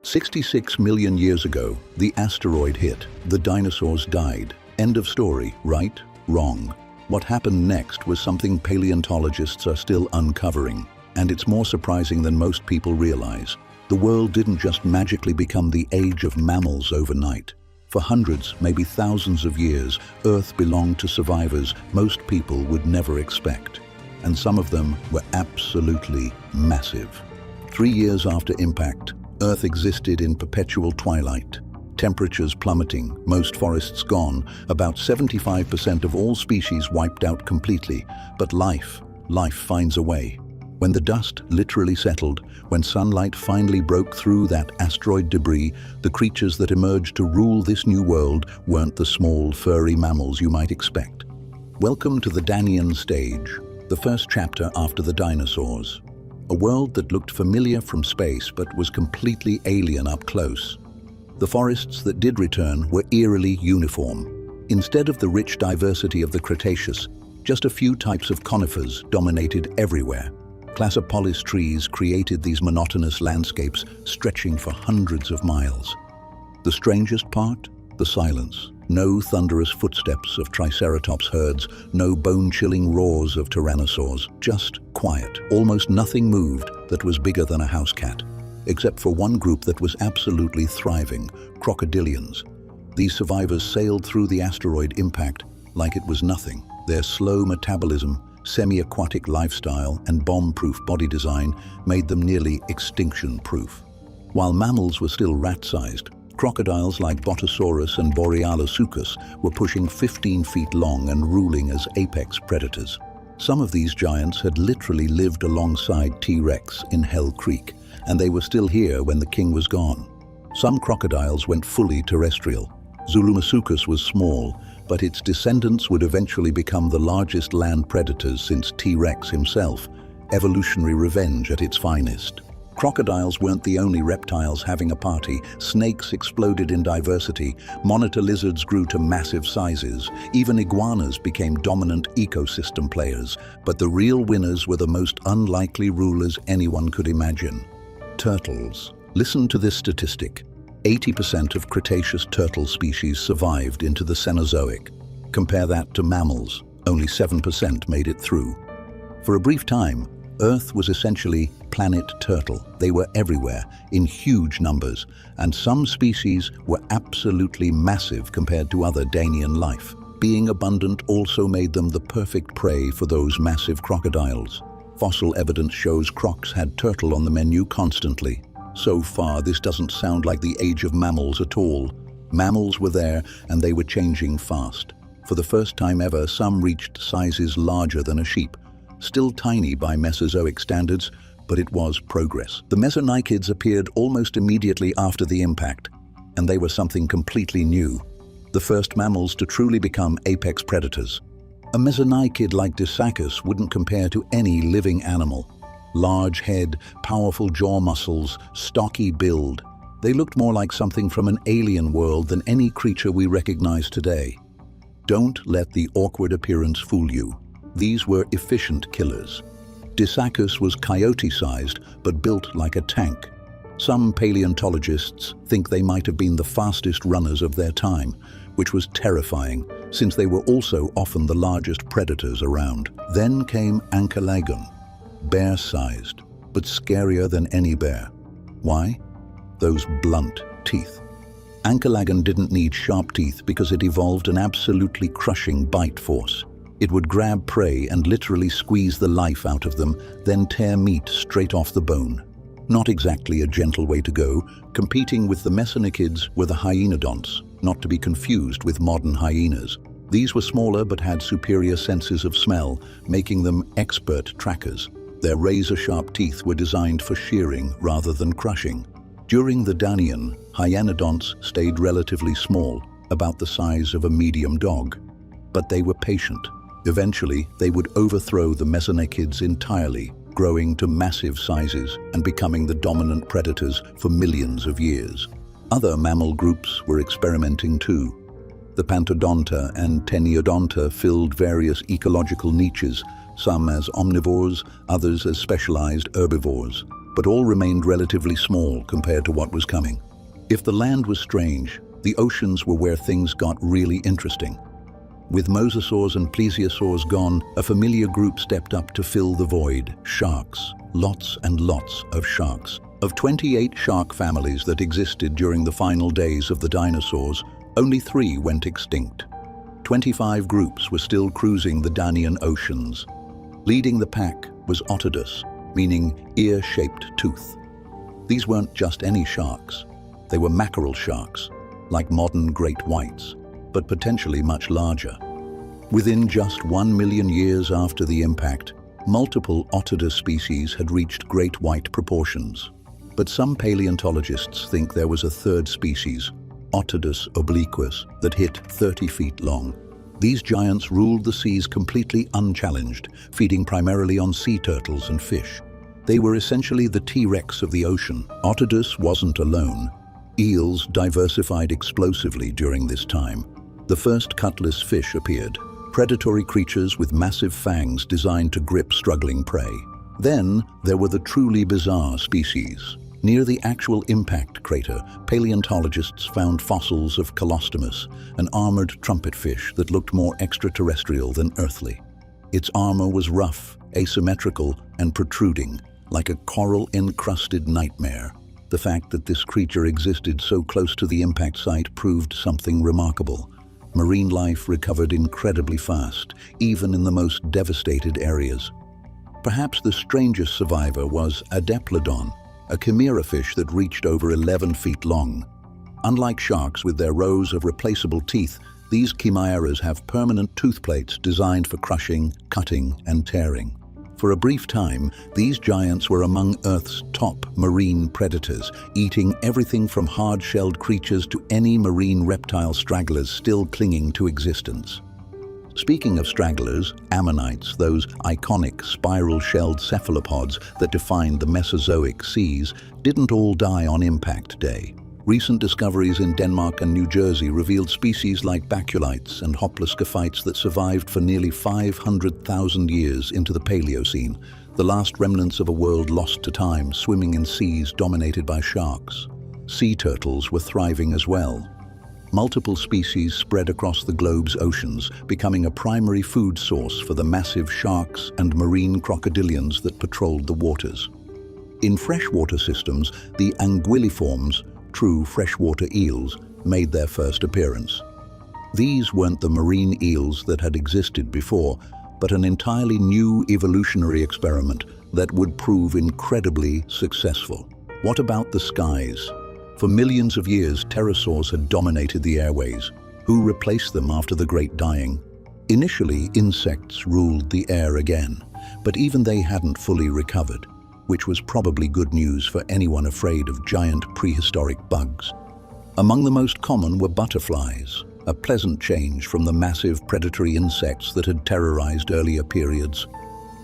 66 million years ago, the asteroid hit. The dinosaurs died. End of story, right? Wrong. What happened next was something paleontologists are still uncovering, and it's more surprising than most people realize. The world didn't just magically become the Age of Mammals overnight. For hundreds, maybe thousands of years, Earth belonged to survivors most people would never expect. And some of them were absolutely massive. 3 years after impact, Earth existed in perpetual twilight. Temperatures plummeting, most forests gone, about 75% of all species wiped out completely. But life finds a way. When the dust literally settled, when sunlight finally broke through that asteroid debris, the creatures that emerged to rule this new world weren't the small, furry mammals you might expect. Welcome to the Danian stage, the first chapter after the dinosaurs. A world that looked familiar from space but was completely alien up close. The forests that did return were eerily uniform. Instead of the rich diversity of the Cretaceous, just a few types of conifers dominated everywhere. Classipolis trees created these monotonous landscapes stretching for hundreds of miles. The strangest part? The silence. No thunderous footsteps of Triceratops herds, no bone-chilling roars of tyrannosaurs, just quiet. Almost nothing moved that was bigger than a house cat, except for one group that was absolutely thriving, crocodilians. These survivors sailed through the asteroid impact like it was nothing. Their slow metabolism, semi-aquatic lifestyle, and bomb-proof body design made them nearly extinction-proof. While mammals were still rat-sized, crocodiles like Botosaurus and Borealosuchus were pushing 15 feet long and ruling as apex predators. Some of these giants had literally lived alongside T-Rex in Hell Creek, and they were still here when the king was gone. Some crocodiles went fully terrestrial. Zulumasuchus was small, but its descendants would eventually become the largest land predators since T-Rex himself, evolutionary revenge at its finest. Crocodiles weren't the only reptiles having a party. Snakes exploded in diversity, monitor lizards grew to massive sizes, even iguanas became dominant ecosystem players. But the real winners were the most unlikely rulers anyone could imagine. Turtles. Listen to this statistic. 80% of Cretaceous turtle species survived into the Cenozoic. Compare that to mammals. Only 7% made it through. For a brief time, Earth was essentially planet turtle. They were everywhere, in huge numbers, and some species were absolutely massive compared to other Danian life. Being abundant also made them the perfect prey for those massive crocodiles. Fossil evidence shows crocs had turtle on the menu constantly. So far, this doesn't sound like the Age of Mammals at all. Mammals were there, and they were changing fast. For the first time ever, some reached sizes larger than a sheep. Still tiny by Mesozoic standards, but it was progress. The mesonychids appeared almost immediately after the impact, and they were something completely new. The first mammals to truly become apex predators. A mesonychid like Disacus wouldn't compare to any living animal. Large head, powerful jaw muscles, stocky build. They looked more like something from an alien world than any creature we recognize today. Don't let the awkward appearance fool you. These were efficient killers. Disacus was coyote-sized, but built like a tank. Some paleontologists think they might have been the fastest runners of their time, which was terrifying, since they were also often the largest predators around. Then came Ankylagon, bear-sized, but scarier than any bear. Why? Those blunt teeth. Ankylagon didn't need sharp teeth because it evolved an absolutely crushing bite force. It would grab prey and literally squeeze the life out of them, then tear meat straight off the bone. Not exactly a gentle way to go. Competing with the mesonychids were the hyenodonts, not to be confused with modern hyenas. These were smaller but had superior senses of smell, making them expert trackers. Their razor-sharp teeth were designed for shearing rather than crushing. During the Danian, hyenodonts stayed relatively small, about the size of a medium dog. But they were patient. Eventually, they would overthrow the mesonychids entirely, growing to massive sizes and becoming the dominant predators for millions of years. Other mammal groups were experimenting too. The Pantodonta and Teniodonta filled various ecological niches, some as omnivores, others as specialized herbivores. but all remained relatively small compared to what was coming. If the land was strange, the oceans were where things got really interesting. With mosasaurs and plesiosaurs gone, a familiar group stepped up to fill the void: sharks. Lots and lots of sharks. Of 28 shark families that existed during the final days of the dinosaurs, only 3 went extinct. 25 groups were still cruising the Danian oceans. Leading the pack was Otodus, meaning ear-shaped tooth. These weren't just any sharks. They were mackerel sharks, like modern great whites, but potentially much larger. Within just 1 million years after the impact, multiple Otodus species had reached great white proportions. But some paleontologists think there was a third species, Otodus obliquus, that hit 30 feet long. These giants ruled the seas completely unchallenged, feeding primarily on sea turtles and fish. They were essentially the T-Rex of the ocean. Otodus wasn't alone. Eels diversified explosively during this time. The first cutlass fish appeared, predatory creatures with massive fangs designed to grip struggling prey. Then there were the truly bizarre species. Near the actual impact crater, paleontologists found fossils of Colostomus, an armored trumpetfish that looked more extraterrestrial than earthly. Its armor was rough, asymmetrical, and protruding, like a coral-encrusted nightmare. The fact that this creature existed so close to the impact site proved something remarkable. Marine life recovered incredibly fast, even in the most devastated areas. Perhaps the strangest survivor was Adeplodon, a chimera fish that reached over 11 feet long. Unlike sharks with their rows of replaceable teeth, these chimeras have permanent tooth plates designed for crushing, cutting, and tearing. For a brief time, these giants were among Earth's top marine predators, eating everything from hard-shelled creatures to any marine reptile stragglers still clinging to existence. Speaking of stragglers, ammonites, those iconic spiral-shelled cephalopods that defined the Mesozoic seas, didn't all die on impact day. Recent discoveries in Denmark and New Jersey revealed species like baculites and hoploscophites that survived for nearly 500,000 years into the Paleocene, the last remnants of a world lost to time, swimming in seas dominated by sharks. Sea turtles were thriving as well. Multiple species spread across the globe's oceans, becoming a primary food source for the massive sharks and marine crocodilians that patrolled the waters. In freshwater systems, the anguilliforms, true freshwater eels, made their first appearance. These weren't the marine eels that had existed before, but an entirely new evolutionary experiment that would prove incredibly successful. What about the skies? For millions of years, pterosaurs had dominated the airways. Who replaced them after the Great Dying? Initially, insects ruled the air again, but even they hadn't fully recovered, which was probably good news for anyone afraid of giant prehistoric bugs. Among the most common were butterflies, a pleasant change from the massive predatory insects that had terrorized earlier periods.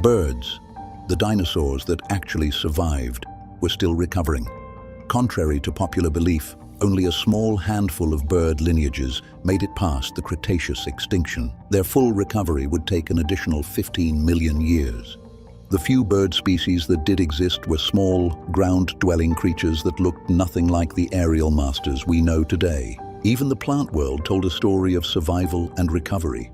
Birds, the dinosaurs that actually survived, were still recovering. Contrary to popular belief, only a small handful of bird lineages made it past the Cretaceous extinction. Their full recovery would take an additional 15 million years. The few bird species that did exist were small, ground-dwelling creatures that looked nothing like the aerial masters we know today. Even the plant world told a story of survival and recovery.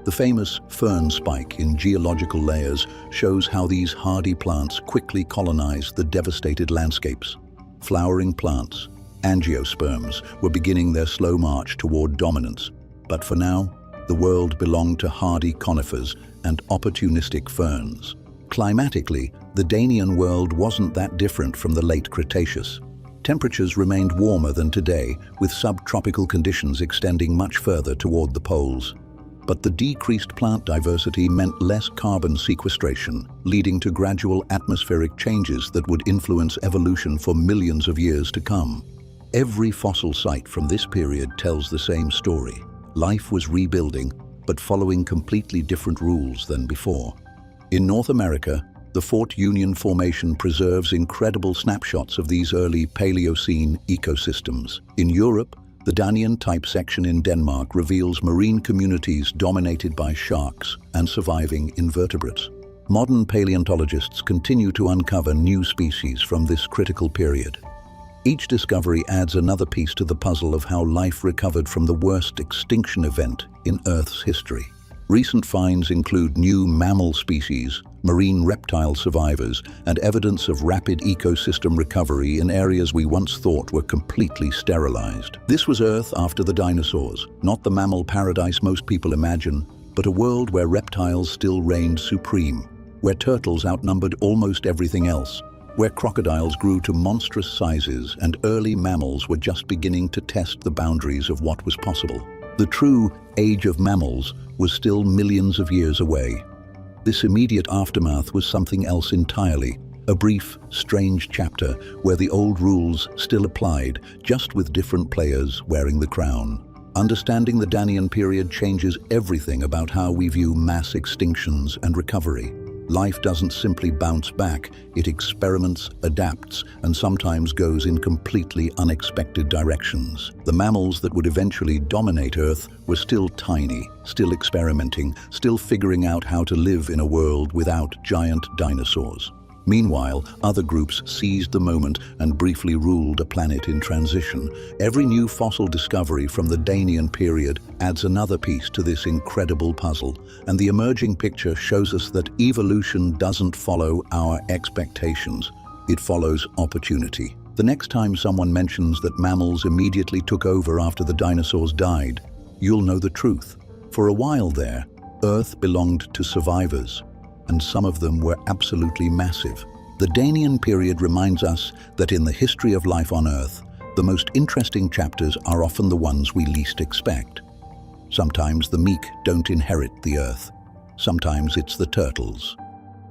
The famous fern spike in geological layers shows how these hardy plants quickly colonized the devastated landscapes. Flowering plants, angiosperms, were beginning their slow march toward dominance. But for now, the world belonged to hardy conifers and opportunistic ferns. Climatically, the Danian world wasn't that different from the late Cretaceous. Temperatures remained warmer than today, with subtropical conditions extending much further toward the poles. But the decreased plant diversity meant less carbon sequestration, leading to gradual atmospheric changes that would influence evolution for millions of years to come. Every fossil site from this period tells the same story. Life was rebuilding, but following completely different rules than before. In North America, the Fort Union Formation preserves incredible snapshots of these early Paleocene ecosystems. In Europe, the Danian type section in Denmark reveals marine communities dominated by sharks and surviving invertebrates. Modern paleontologists continue to uncover new species from this critical period. Each discovery adds another piece to the puzzle of how life recovered from the worst extinction event in Earth's history. Recent finds include new mammal species, marine reptile survivors, and evidence of rapid ecosystem recovery in areas we once thought were completely sterilized. This was Earth after the dinosaurs, not the mammal paradise most people imagine, but a world where reptiles still reigned supreme, where turtles outnumbered almost everything else, where crocodiles grew to monstrous sizes and early mammals were just beginning to test the boundaries of what was possible. The true Age of Mammals was still millions of years away. This immediate aftermath was something else entirely, a brief, strange chapter where the old rules still applied, just with different players wearing the crown. Understanding the Danian period changes everything about how we view mass extinctions and recovery. Life doesn't simply bounce back, it experiments, adapts, and sometimes goes in completely unexpected directions. The mammals that would eventually dominate Earth were still tiny, still experimenting, still figuring out how to live in a world without giant dinosaurs. Meanwhile, other groups seized the moment and briefly ruled a planet in transition. Every new fossil discovery from the Danian period adds another piece to this incredible puzzle, and the emerging picture shows us that evolution doesn't follow our expectations, it follows opportunity. The next time someone mentions that mammals immediately took over after the dinosaurs died, you'll know the truth. For a while there, Earth belonged to survivors, and some of them were absolutely massive. The Danian period reminds us that in the history of life on Earth, the most interesting chapters are often the ones we least expect. Sometimes the meek don't inherit the Earth. Sometimes it's the turtles.